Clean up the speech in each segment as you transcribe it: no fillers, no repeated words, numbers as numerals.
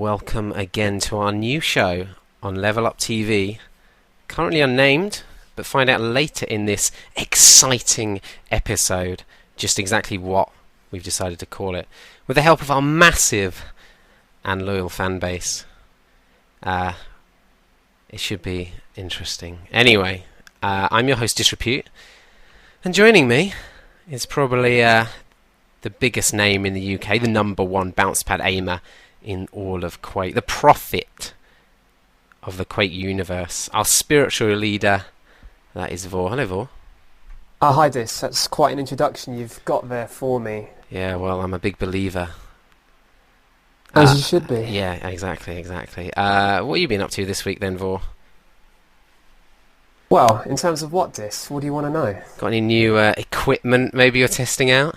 welcome again to our new show on Level Up TV. Currently unnamed, but find out later in this exciting episode just exactly what we've decided to call it, with the help of our massive and loyal fan base. It should be interesting. Anyway, I'm your host Disrepute, and joining me is probably the biggest name in the UK, the number one bounce pad aimer in all of Quake, the prophet of the Quake universe, our spiritual leader, that is Vor. Hello, Vor. Hi, Dis. That's quite an introduction you've got there for me. Yeah, well, I'm a big believer. As you should be. Yeah, exactly. What have you been up to this week then, Vor? Well, in terms of what, Dis? What do you want to know? Got any new equipment maybe you're testing out?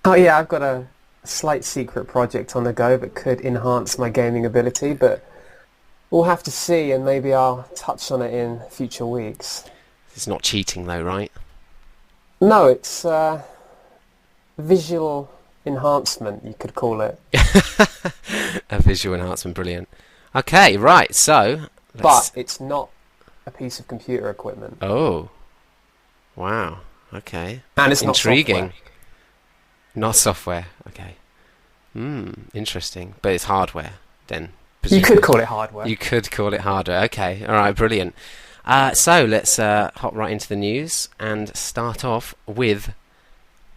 Oh yeah, I've got a slight secret project on the go that could enhance my gaming ability, but we'll have to see, and maybe I'll touch on it in future weeks. It's not cheating though, right? No, it's visual enhancement, you could call it. A visual enhancement, brilliant. Okay, right, so... But it's not a piece of computer equipment. Oh. Wow, okay. And it's intriguing. Not software. Not software, okay. Interesting. But it's hardware, then. You could call it hardware. You could call it hardware. Okay, alright, brilliant. So let's hop right into the news and start off with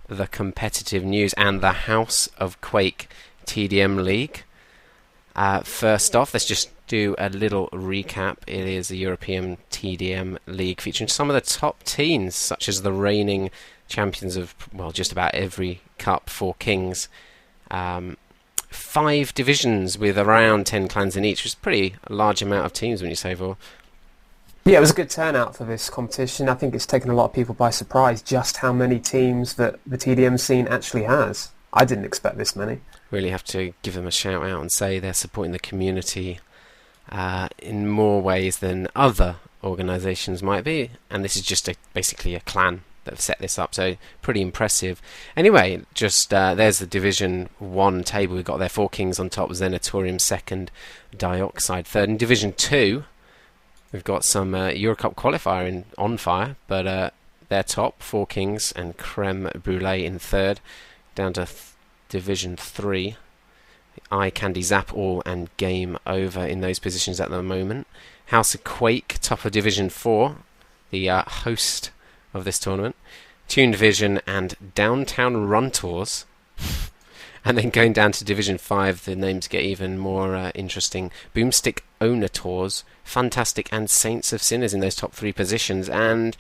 the competitive news and the House of Quake TDM League. First off, let's just do a little recap. It is the European TDM League featuring some of the top teams, such as the reigning champions of, well, just about every cup, 4 Kings. 5 divisions with around 10 clans in each, which is a pretty large amount of teams when you say, Vor. Yeah, it was a good turnout for this competition. I think it's taken a lot of people by surprise just how many teams that the TDM scene actually has. I didn't expect this many. Really have to give them a shout out and say they're supporting the community in more ways than other organisations might be. And this is just basically a clan that have set this up, so pretty impressive. Anyway, just there's the Division 1 table. We've got their 4 Kings on top, Xenatorium second, Dioxide third. In Division 2, we've got some EuroCup qualifier on fire, but they're top, 4 Kings and Creme Brulee in third. Down to Division 3, Eye Candy Zap all and Game Over in those positions at the moment. House of Quake, top of Division 4, the host of this tournament. Tune Division and Downtown Run Tours. And then going down to Division 5, the names get even more interesting. Boomstick Owner Tours, Fantastic and Saints of Sinners in those top 3 positions. And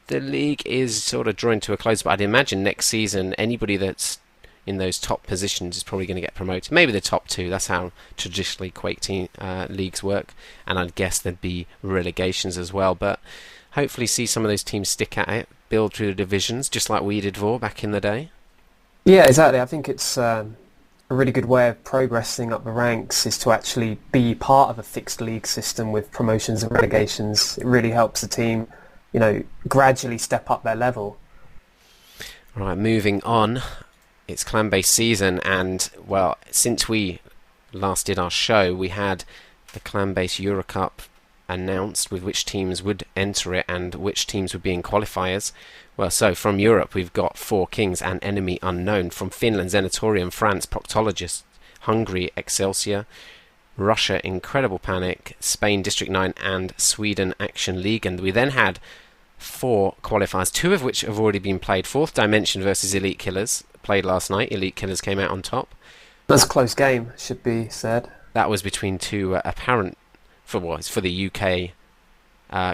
the league is sort of drawing to a close, but I'd imagine next season anybody that's in those top positions is probably going to get promoted. Maybe the top 2, that's how traditionally Quake team leagues work. And I'd guess there'd be relegations as well, but hopefully see some of those teams stick at it, build through the divisions, just like we did, Vor, back in the day. Yeah, exactly. I think it's a really good way of progressing up the ranks is to actually be part of a fixed league system with promotions and relegations. It really helps the team, gradually step up their level. Right, moving on. It's ClanBase season, and, well, since we last did our show, we had the ClanBase EuroCup announced with which teams would enter it and which teams would be in qualifiers. Well, so from Europe we've got 4 Kings and Enemy Unknown. From Finland, Xenatorium, France, Proctologist, Hungary, Excelsior, Russia, Incredible Panic, Spain, District 9 and Sweden, Action League. And we then had 4 qualifiers, 2 of which have already been played. Fourth Dimension versus Elite Killers, played last night. Elite Killers came out on top. That's a close game, should be said. That was between 2 apparent for the UK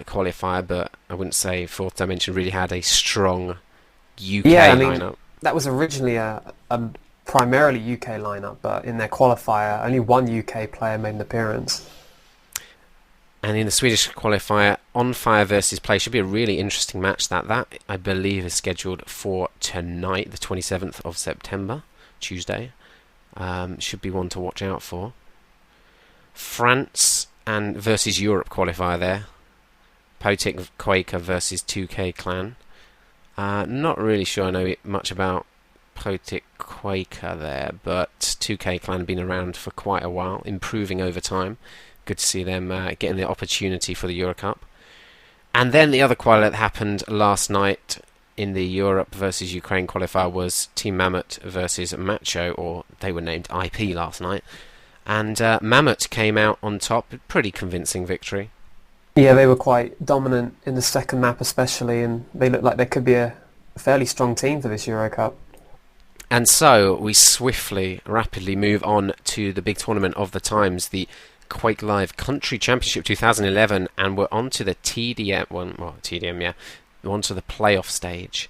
qualifier, but I wouldn't say Fourth Dimension really had a strong UK lineup. That was originally a primarily UK lineup, but in their qualifier, only 1 UK player made an appearance. And in the Swedish qualifier, On Fire versus Play should be a really interesting match. That I believe is scheduled for tonight, the 27th of September, Tuesday. Should be one to watch out for. France and versus Europe qualifier there. Potic Quaker versus 2K Clan. Not really sure I know much about Potic Quaker there, but 2K Clan been around for quite a while, improving over time. Good to see them getting the opportunity for the EuroCup. And then the other quali that happened last night in the Europe versus Ukraine qualifier was Team Mammoth versus Macho, or they were named IP last night. And Mammoth came out on top, pretty convincing victory. Yeah, they were quite dominant in the second map especially, and they looked like they could be a fairly strong team for this EuroCup. And so we rapidly move on to the big tournament of the times, the Quake Live Country Championship 2011, and we're on to the TDM one. Well, TDM, yeah. We're on to the playoff stage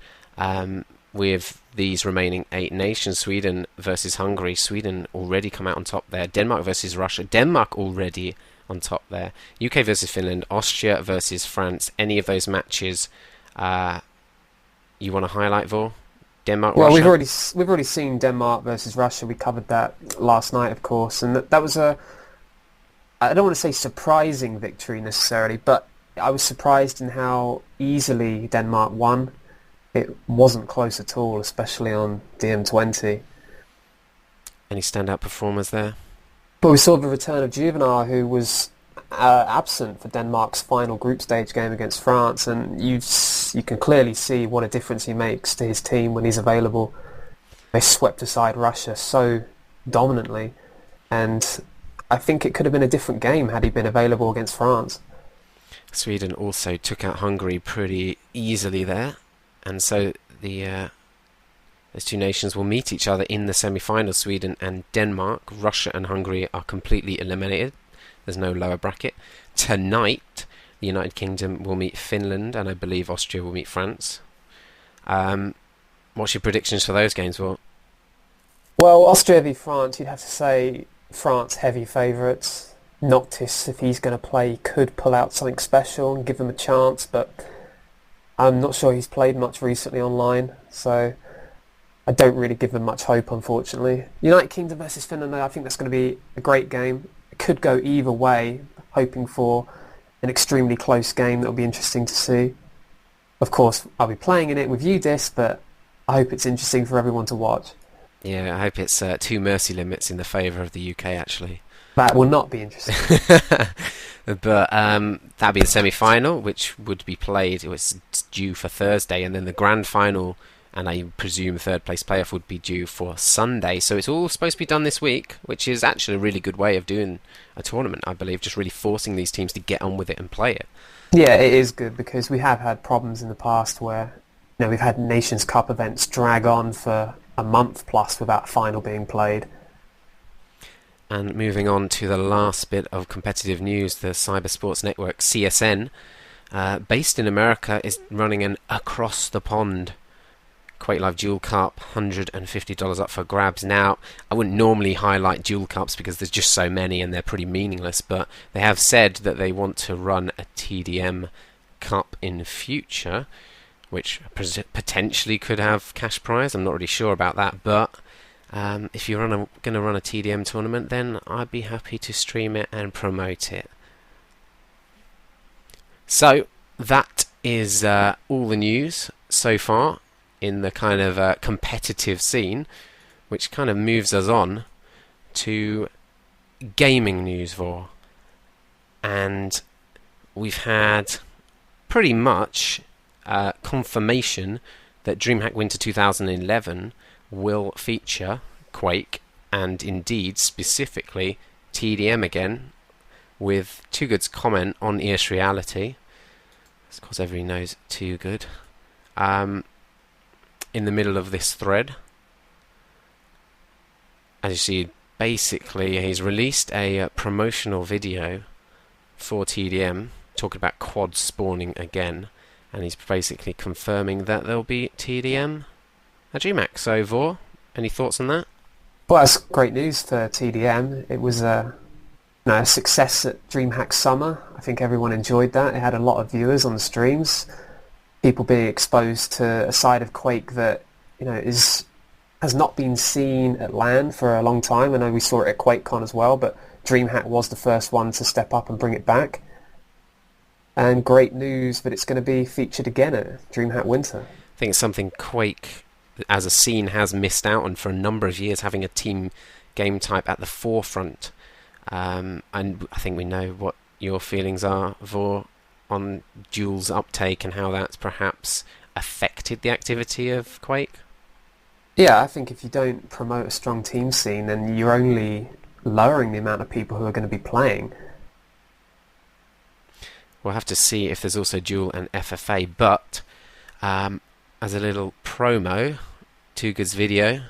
with these remaining 8 nations. Sweden versus Hungary. Sweden already come out on top there. Denmark versus Russia. Denmark already on top there. UK versus Finland. Austria versus France. Any of those matches you want to highlight, Vor? Denmark, well, Russia? we've already seen Denmark versus Russia. We covered that last night, of course, and that was I don't want to say surprising victory necessarily, but I was surprised in how easily Denmark won. It wasn't close at all, especially on DM20. Any standout performers there? But we saw the return of Juvenile, who was absent for Denmark's final group stage game against France, and you can clearly see what a difference he makes to his team when he's available. They swept aside Russia so dominantly, and I think it could have been a different game had he been available against France. Sweden also took out Hungary pretty easily there, and so those two nations will meet each other in the semi-finals. Sweden and Denmark. Russia and Hungary are completely eliminated. There's no lower bracket. Tonight, the United Kingdom will meet Finland, and I believe Austria will meet France. What's your predictions for those games, Will? Well, Austria v France, you'd have to say France heavy favourites. Noctis, if he's going to play, could pull out something special and give them a chance, but I'm not sure he's played much recently online, so I don't really give them much hope, unfortunately. United Kingdom versus Finland, I think that's going to be a great game. It could go either way, hoping for an extremely close game that will be interesting to see. Of course, I'll be playing in it with you, Dis, but I hope it's interesting for everyone to watch. Yeah, I hope it's 2 mercy limits in the favour of the UK, actually. That will not be interesting. But that'd be the semi-final, which would be played. It's due for Thursday, and then the grand final, and I presume third place playoff would be due for Sunday. So it's all supposed to be done this week, which is actually a really good way of doing a tournament, I believe, just really forcing these teams to get on with it and play it. Yeah, it is good, because we have had problems in the past where we've had Nations Cup events drag on for a month plus without a final being played. And moving on to the last bit of competitive news, the Cyber Sports Network, CSN, based in America, is running an across-the-pond Quake Live Dual Cup, $150 up for grabs. Now, I wouldn't normally highlight Dual Cups because there's just so many and they're pretty meaningless, but they have said that they want to run a TDM Cup in future, which potentially could have cash prize. I'm not really sure about that, but if you're going to run a TDM tournament, then I'd be happy to stream it and promote it. So that is all the news so far in the kind of competitive scene, which kind of moves us on to gaming news, Vor. And we've had pretty much confirmation that DreamHack Winter 2011 will feature Quake, and indeed specifically TDM again, with Too Good's comment on ES Reality. Of course, everybody knows Too Good. In the middle of this thread, as you see, basically he's released a promotional video for TDM talking about quad spawning again, and he's basically confirming that there'll be TDM at DreamHack. So, Vor, any thoughts on that? Well, that's great news for TDM. It was a success at DreamHack Summer. I think everyone enjoyed that. It had a lot of viewers on the streams. People being exposed to a side of Quake that has not been seen at LAN for a long time. I know we saw it at QuakeCon as well, but DreamHack was the first one to step up and bring it back. And great news that it's going to be featured again at DreamHack Winter. I think it's something Quake as a scene, has missed out on for a number of years, having a team game type at the forefront. And I think we know what your feelings are, Vor, on duel's uptake and how that's perhaps affected the activity of Quake. Yeah, I think if you don't promote a strong team scene, then you're only lowering the amount of people who are going to be playing. We'll have to see if there's also duel and FFA, but as a little promo, Too Good's video,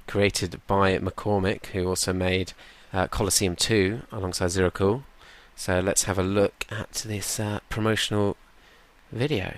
created by McCormick, who also made Colosseum 2 alongside ZeroCool. So let's have a look at this promotional video.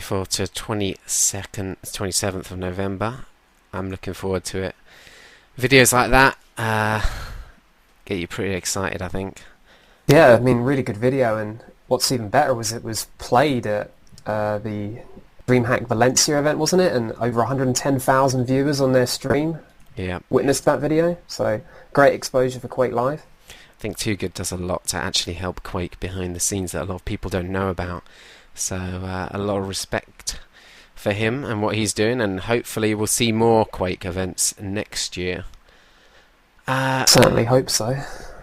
To 27th of November. I'm looking forward to it. Videos like that get you pretty excited, I think. Yeah, I mean, really good video, and what's even better was it was played at the DreamHack Valencia event, wasn't it? And over 110,000 viewers on their stream witnessed that video, so great exposure for Quake Live. I think Too Good does a lot to actually help Quake behind the scenes that a lot of people don't know about. So a lot of respect for him and what he's doing, and hopefully we'll see more Quake events next year. Certainly hope so.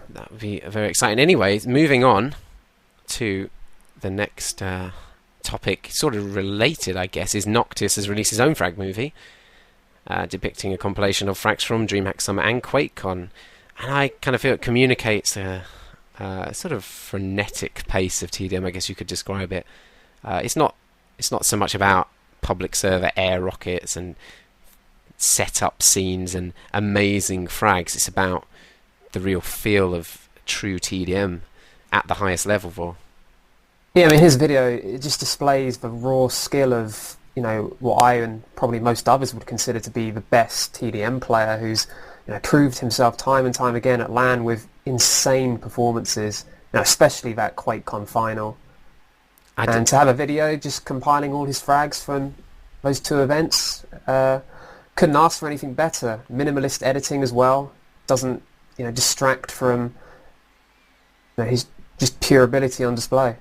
That would be very exciting. Anyway, moving on to the next topic, sort of related, I guess, is Noctis has released his own frag movie, depicting a compilation of frags from DreamHack Summer and QuakeCon. And I kind of feel it communicates a sort of frenetic pace of TDM, I guess you could describe it. It's not so much about public server air rockets and setup scenes and amazing frags. It's about the real feel of true TDM at the highest level. For yeah, I mean, his video, it just displays the raw skill of, you know, what I and probably most others would consider to be the best TDM player, who's, you know, proved himself time and time again at LAN with insane performances, you know, especially that QuakeCon final. And to have a video just compiling all his frags from those two events, couldn't ask for anything better. Minimalist editing as well, doesn't, you know, distract from, you know, his just pure ability on display.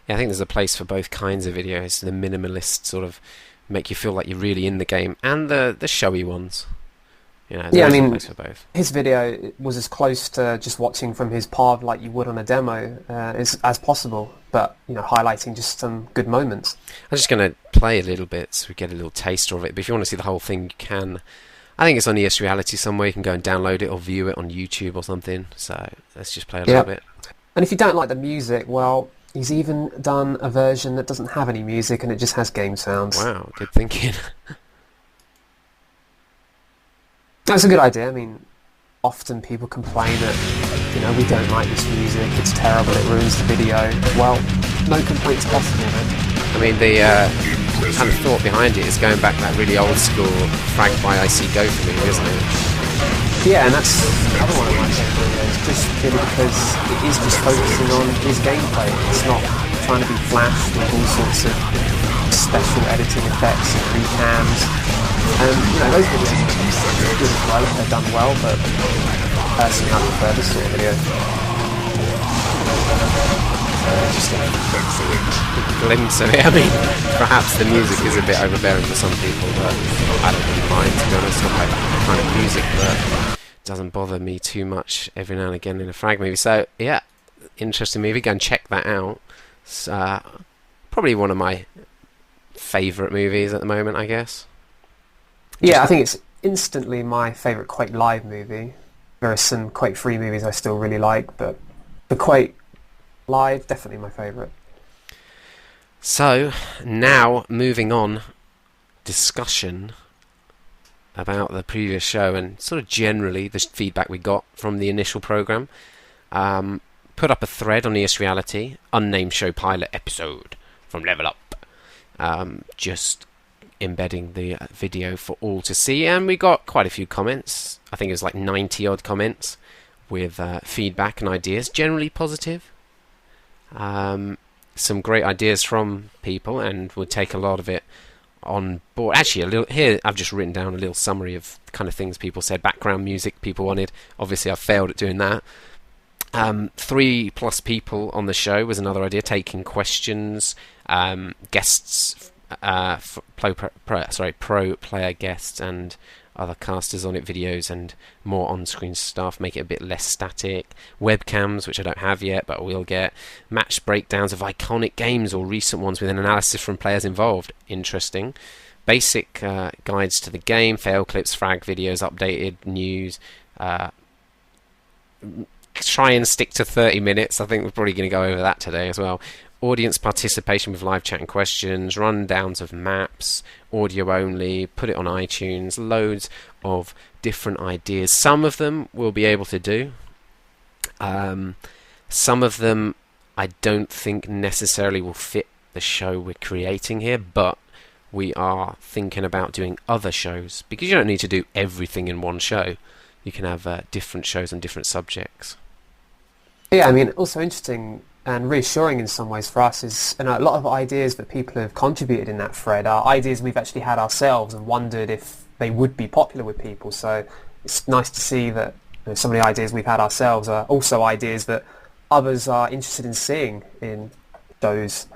Yeah, I think there's a place for both kinds of videos. The minimalist sort of make you feel like you're really in the game, and the showy ones. You know, yeah, I mean, for both. His video was as close to just watching from his pod like you would on a demo as possible, but, you know, highlighting just some good moments. I'm just going to play a little bit so we get a little taster of it, but if you want to see the whole thing, you can. I think it's on ES Reality somewhere. You can go and download it or view it on YouTube or something, so let's just play a little bit. And if you don't like the music, well, he's even done a version that doesn't have any music and it just has game sounds. Wow, good thinking. That's a good idea. I mean, often people complain that, you know, we don't like this music, it's terrible, it ruins the video. Well, no complaints possible then. I mean, the kind of thought behind it is going back to that really old school Frag by IC Go for me, isn't it? Yeah, and that's another one of my favourite videos. videos, just purely because it is just focusing on his gameplay. It's not trying to be flashed with all sorts of special editing effects and recams. Those videos are good as well if they're done well, but personally I prefer this sort of video. Just a glimpse of it. I mean, perhaps the music is a bit overbearing for some people, but I don't really mind, to be honest. Not like that kind of music, but it doesn't bother me too much every now and again in a frag movie. So, yeah, interesting movie. Go and check that out. It's probably one of my favourite movies at the moment, I guess. Yeah, I think it's instantly my favourite Quake Live movie. There are some Quake 3 movies I still really like, but the Quake Live, definitely my favourite. So, now, moving on, discussion about the previous show and sort of generally the feedback we got from the initial programme. Put up a thread on ES Reality, unnamed show pilot episode from Level Up. Just embedding the video for all to see, and we got quite a few comments. I think it was like 90 odd comments with feedback and ideas, generally positive. Some great ideas from people, and we'll take a lot of it on board. Actually, here I've just written down a little summary of the kind of things people said. Background music people wanted. Obviously, I failed at doing that. 3+ people on the show was another idea. Taking questions, guests, pro player guests, and other casters on it, videos and more on-screen stuff, make it a bit less static. Webcams, which I don't have yet, but we'll get. Match breakdowns of iconic games or recent ones with an analysis from players involved. Interesting. Basic guides to the game, fail clips, frag videos, updated news. Try and stick to 30 minutes. I think we're probably going to go over that today as well. Audience participation with live chat and questions, rundowns of maps, audio only, put it on iTunes, loads of different ideas. Some of them we'll be able to do. Some of them I don't think necessarily will fit the show we're creating here, but we are thinking about doing other shows, because you don't need to do everything in one show. You can have different shows on different subjects. Yeah, I mean, also interesting and reassuring in some ways for us is, and a lot of ideas that people have contributed in that thread are ideas we've actually had ourselves and wondered if they would be popular with people. So it's nice to see that some of the ideas we've had ourselves are also ideas that others are interested in seeing in those.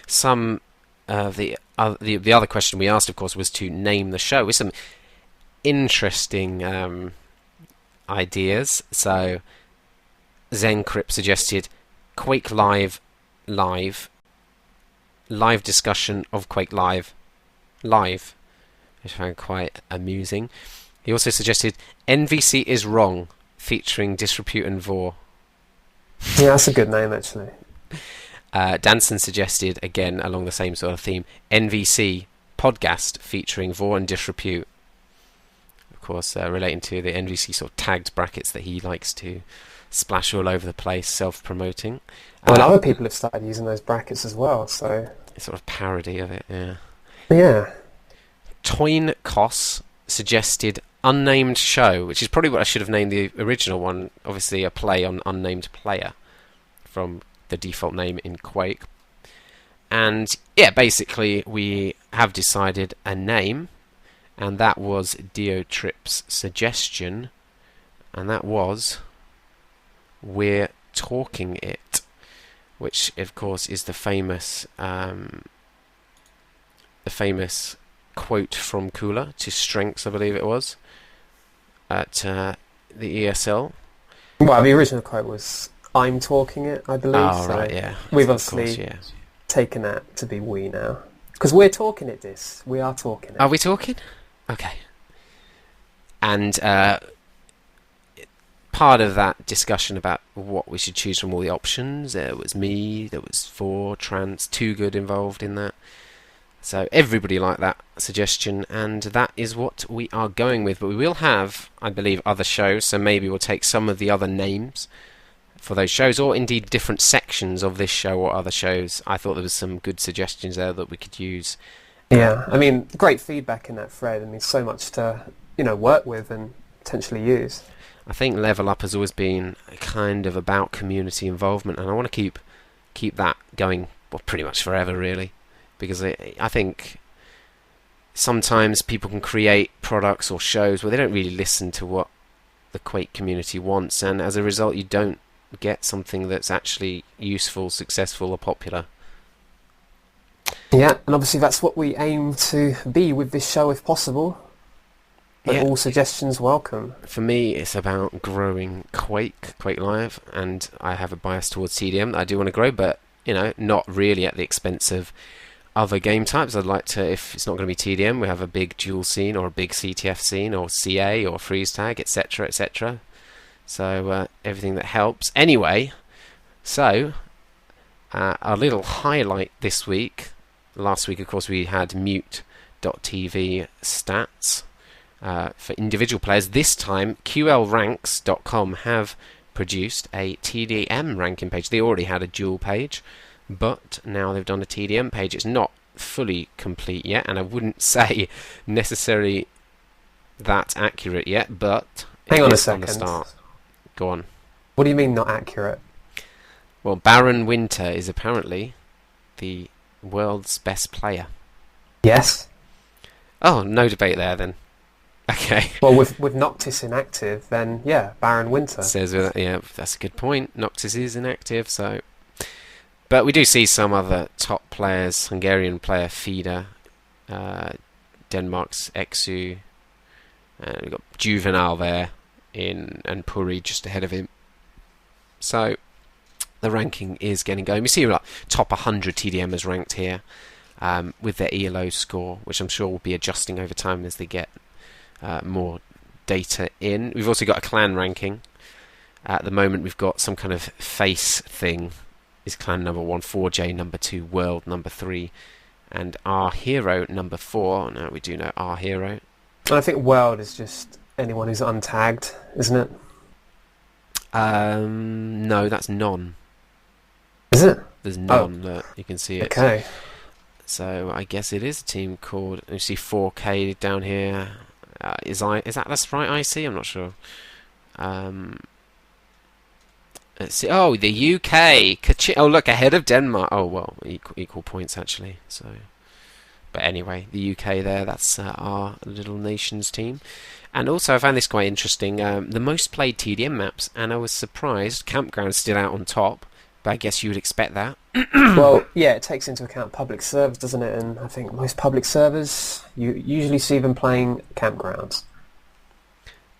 Some the other question we asked, of course, was to name the show with some interesting ideas. So Zencrypt suggested Quake Live discussion of Quake Live, which I found quite amusing. He also suggested NVC is wrong, featuring Disrepute and Vor. Yeah, that's a good name, actually. Danson suggested, again along the same sort of theme, NVC podcast featuring Vor and Disrepute. Of course, relating to the NVC sort of tagged brackets that he likes to splash all over the place, self-promoting. Well, other people have started using those brackets as well, so it's sort of parody of it, yeah. Yeah. Toyn Koss suggested unnamed show, which is probably what I should have named the original one. Obviously, a play on unnamed player from the default name in Quake. And yeah, basically, we have decided a name, and that was Diotrip's suggestion, and that was We're Talking It, which of course is the famous quote from Kula to Strengths, I believe it was, at the ESL. Well, the original quote was "I'm talking it," I believe. Oh, so right, yeah. We've obviously taken that to be we now, because we're talking it. We are talking it. Are we talking? Okay. And part of that discussion about what we should choose from all the options, there was me, there was For, Trans, Too Good involved in that. So everybody liked that suggestion, and that is what we are going with. But we will have, I believe, other shows, so maybe we'll take some of the other names for those shows, or indeed different sections of this show or other shows. I thought there was some good suggestions there that we could use. Yeah, I mean, great feedback in that thread. I mean, so much to work with and potentially use. I think Level Up has always been kind of about community involvement, and I want to keep that going, well, pretty much forever, really, because I think sometimes people can create products or shows where they don't really listen to what the Quake community wants, and as a result you don't get something that's actually useful, successful or popular. Yeah, and obviously that's what we aim to be with this show if possible. But all suggestions welcome. For me, it's about growing Quake Live, and I have a bias towards TDM that I do want to grow, but not really at the expense of other game types. I'd like to, if it's not going to be TDM, we have a big dual scene or a big CTF scene or CA or freeze tag, etc., etc. So everything that helps. Anyway, so our little highlight this week. Last week, of course, we had mute.tv stats. For individual players. This time, QLranks.com have produced a TDM ranking page. They already had a dual page, but now they've done a TDM page. It's not fully complete yet, and I wouldn't say necessarily that accurate yet, but hang on a second. On the start. Go on. What do you mean not accurate? Well, Baron Winter is apparently the world's best player. Yes. Oh, no debate there then. Okay. Well, with Noctis inactive, then yeah, Baron Winter. Yeah, that's a good point. Noctis is inactive, so. But we do see some other top players. Hungarian player Feeder, Denmark's Exu, we've got Juvenile there and Puri just ahead of him. So the ranking is getting going. We see like top 100 TDMers ranked here with their ELO score, which I'm sure will be adjusting over time as they get more data in. We've also got a clan ranking. At the moment we've got some kind of face thing. Is clan number 1, 4J number 2, world number 3, and our hero number 4. Now we do know our hero. And I think world is just anyone who's untagged, isn't it? No, that's none. Is it? There's none that you can see it. Okay. So I guess it is a team called. You see 4K down here. Is that that's right? IC? I'm not sure. Let's see. Oh, the UK. Oh, look, ahead of Denmark. Oh well, equal points actually. So, but anyway, the UK there. That's our little nation's team. And also, I found this quite interesting. The most played TDM maps, and I was surprised. Campground's still out on top, but I guess you would expect that. Well, yeah, it takes into account public servers, doesn't it? And I think most public servers, you usually see them playing Campgrounds.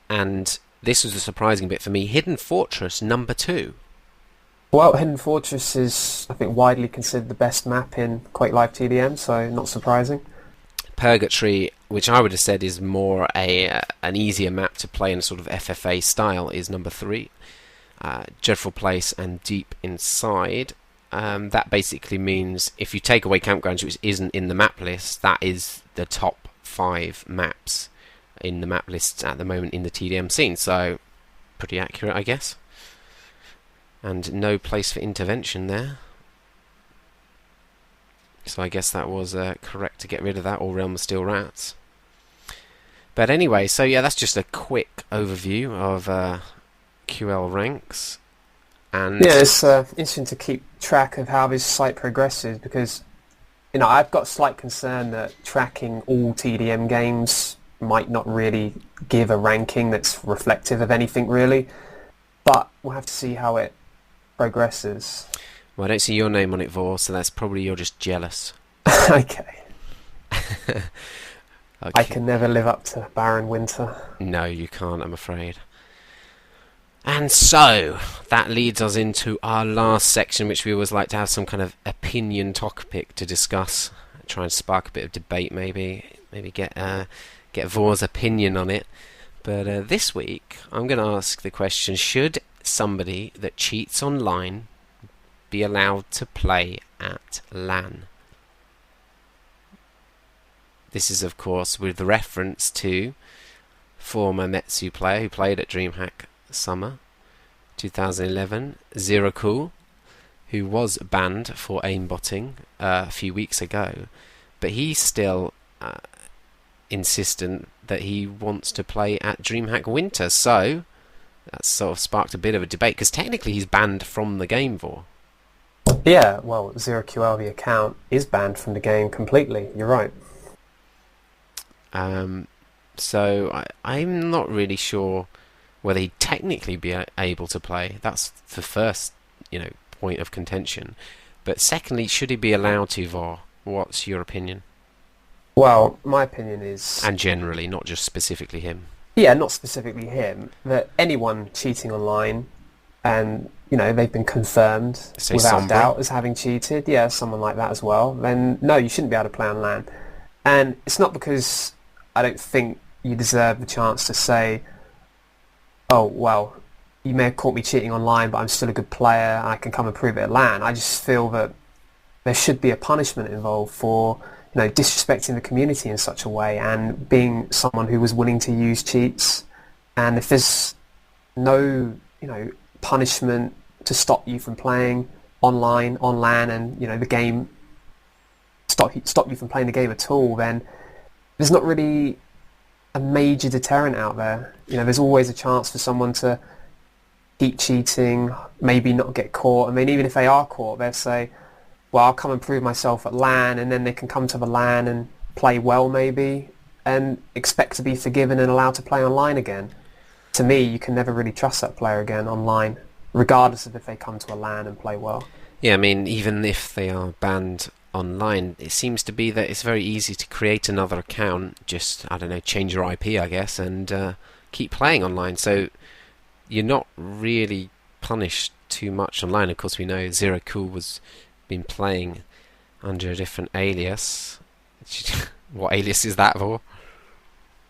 And this was the surprising bit for me. Hidden Fortress number 2. Well, Hidden Fortress is, I think, widely considered the best map in Quake Live TDM, so not surprising. Purgatory, which I would have said is more an easier map to play in a sort of FFA style, is number 3. Dreadful Place and Deep Inside. That basically means if you take away Campgrounds, which isn't in the map list, that is the top 5 maps in the map lists at the moment in the TDM scene. So pretty accurate, I guess. And no place for intervention there. So I guess that was correct to get rid of that, or Realm of Steel Rats. But anyway, so yeah, that's just a quick overview of QL ranks. And yeah, it's interesting to keep track of how this site progresses, because I've got slight concern that tracking all TDM games might not really give a ranking that's reflective of anything really, but we'll have to see how it progresses. Well, I don't see your name on it, Vor, so that's probably you're just jealous. Okay. Okay. I can never live up to Baron Winter. No, you can't, I'm afraid. And so, that leads us into our last section, which we always like to have some kind of opinion topic to discuss. Try and spark a bit of debate, maybe get Vor's opinion on it. But this week, I'm going to ask the question, should somebody that cheats online be allowed to play at LAN? This is, of course, with reference to former Metsu player who played at DreamHack Summer 2011, ZeroCool, who was banned for aimbotting a few weeks ago, but he's still insistent that he wants to play at DreamHack Winter. So That's sort of sparked a bit of a debate, because technically he's banned from the game, for. Yeah, well, ZeroQL, the account, is banned from the game completely. You're right. So I'm not really sure whether he'd technically be able to play. That's the first, point of contention. But secondly, should he be allowed to, Vor? What's your opinion? Well, my opinion is... And generally, not just specifically him. Yeah, not specifically him. That anyone cheating online, and, they've been confirmed without doubt as having cheated, yeah, someone like that as well, then no, you shouldn't be able to play on LAN. And it's not because I don't think you deserve the chance to say, oh, well, you may have caught me cheating online, but I'm still a good player, and I can come and prove it at LAN. I just feel that there should be a punishment involved for, disrespecting the community in such a way and being someone who was willing to use cheats. And if there's no, punishment to stop you from playing online, on LAN, and, the game, stop you from playing the game at all, then there's not really a major deterrent out there. There's always a chance for someone to keep cheating, maybe not get caught. I mean, even if they are caught, they'll say, well, I'll come and prove myself at LAN, and then they can come to the LAN and play well maybe, and expect to be forgiven and allowed to play online again. To me, you can never really trust that player again online, regardless of if they come to a LAN and play well. Yeah, I mean, even if they are banned online, it seems to be that it's very easy to create another account, just, I don't know, change your IP, I guess, and keep playing online. So you're not really punished too much online. Of course, we know ZeroCool was been playing under a different alias. What alias is that for?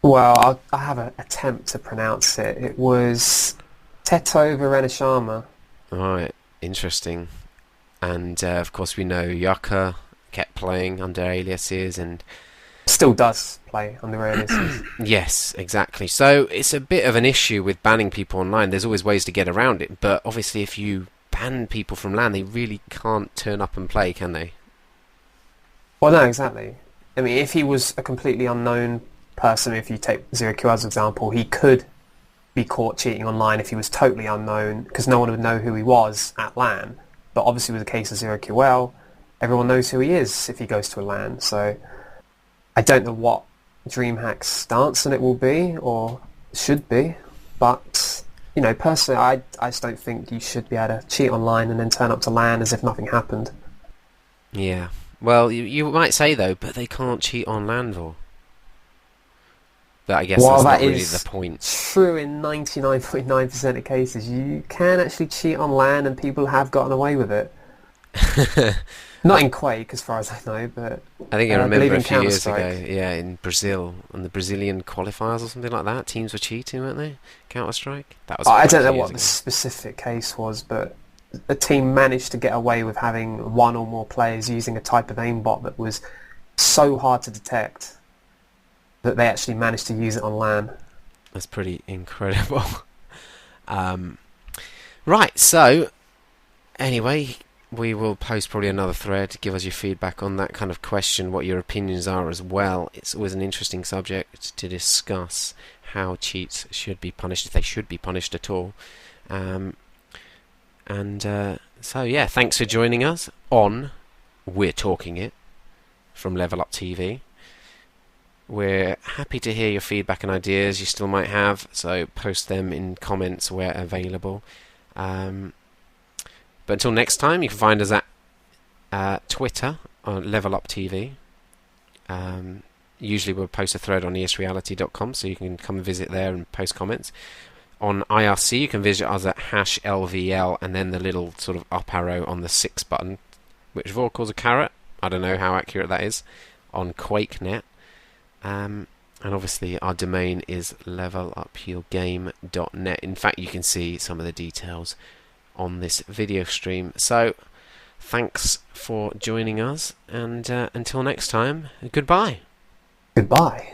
Well, I have an attempt to pronounce it. It was Teto Varenashama. Right, interesting. And of course we know Yucca kept playing under aliases and still does play under aliases. Yes, exactly. So it's a bit of an issue with banning people online. There's always ways to get around it, but obviously if you ban people from LAN, they really can't turn up and play, can they? Well, no, exactly. I mean, if he was a completely unknown person, if you take ZeroQL as an example, he could be caught cheating online if he was totally unknown, because no one would know who he was at LAN. But obviously with the case of ZeroQL, everyone knows who he is if he goes to a LAN. So I don't know what DreamHack's stance on it will be, or should be, but personally, I just don't think you should be able to cheat online and then turn up to LAN as if nothing happened. Yeah. Well, you might say, though, but they can't cheat on LAN, though. But I guess that's not really the point. True in 99.9% of cases. You can actually cheat on LAN, and people have gotten away with it. Not in Quake, as far as I know, but I think I remember a few years ago, in Brazil, on the Brazilian qualifiers or something like that, teams were cheating, weren't they? Counter-Strike? That was I don't know what the specific case was, but a team managed to get away with having one or more players using a type of aimbot that was so hard to detect that they actually managed to use it on LAN. That's pretty incredible. Right, so anyway, we will post probably another thread. Give us your feedback on that kind of question, what your opinions are as well. It's always an interesting subject to discuss, how cheats should be punished, if they should be punished at all. So yeah, thanks for joining us on We're Talking It from Level Up TV. We're happy to hear your feedback and ideas you still might have, so post them in comments where available. But until next time, you can find us at Twitter on Level Up TV. Usually we'll post a thread on esreality.com, so you can come and visit there and post comments. On IRC, you can visit us at #LVL and then the little sort of up arrow on the 6 button, which Vor calls a carrot. I don't know how accurate that is. On QuakeNet. And obviously our domain is levelupyourgame.net. In fact, you can see some of the details on this video stream. So thanks for joining us, and until next time, goodbye. Goodbye.